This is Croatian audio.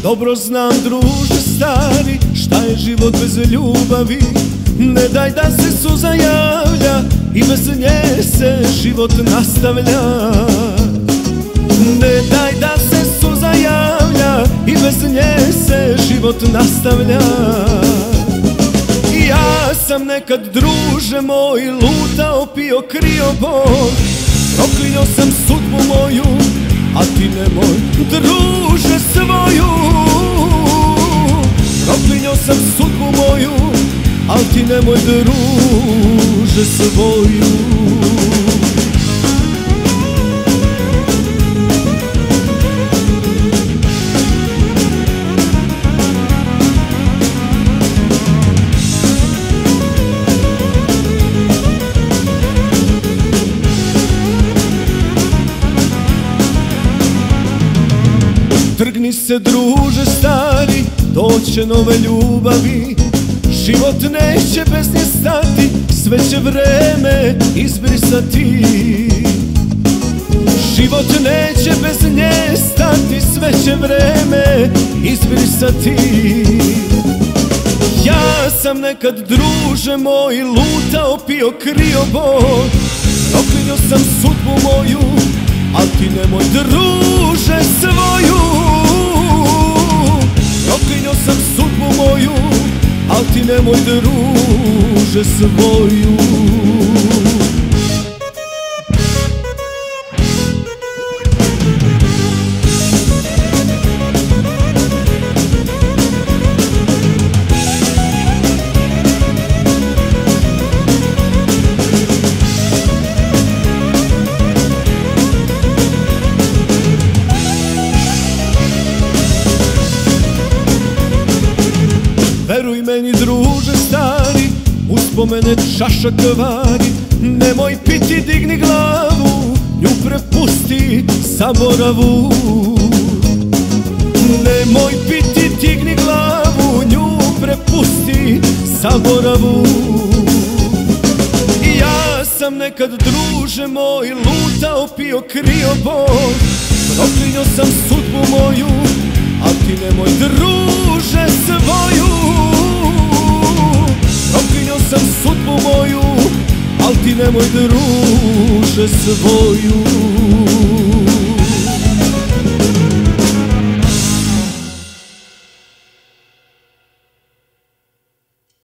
Dobro znam, druže stari, šta je život bez ljubavi. Ne daj da se suza javlja i bez nje se život nastavlja. Ne daj da se suza javlja i bez nje se život nastavlja. Ja sam nekad, druže moj, lutao, pio, krio bol. Proklinjao sam sudbu moju, a ti nemoj, druže, svoju. Proklinjao sam sudbu moju, al ti nemoj, druže, svoju. Trgni se, druže stari, doće nove ljubavi. Život neće bez nje stati, sve će vreme izbrisati. Život neće bez nje stati, sve će vreme izbrisati. Ja sam nekad, druže moj, lutao, pio, krio bol. Proklinjao sam sudbu moju, al ti nemoj, druže, svoju. Proklinjao sam sudbu moju, al ti nemoj, druže, svoju. Veruj meni, druže stari, uspomene čaša kvari. Nemoj piti, digni glavu, nju prepusti zaboravu. Nemoj piti, digni glavu, nju prepusti zaboravu. Ja sam nekad, druže moj, lutao, pio, krio bol. Proklinjao sam sudbu moju, al ti nemoj, druže, svoju. Proklinjao sam sudbu moju, al ti nemoj, druže, svoju.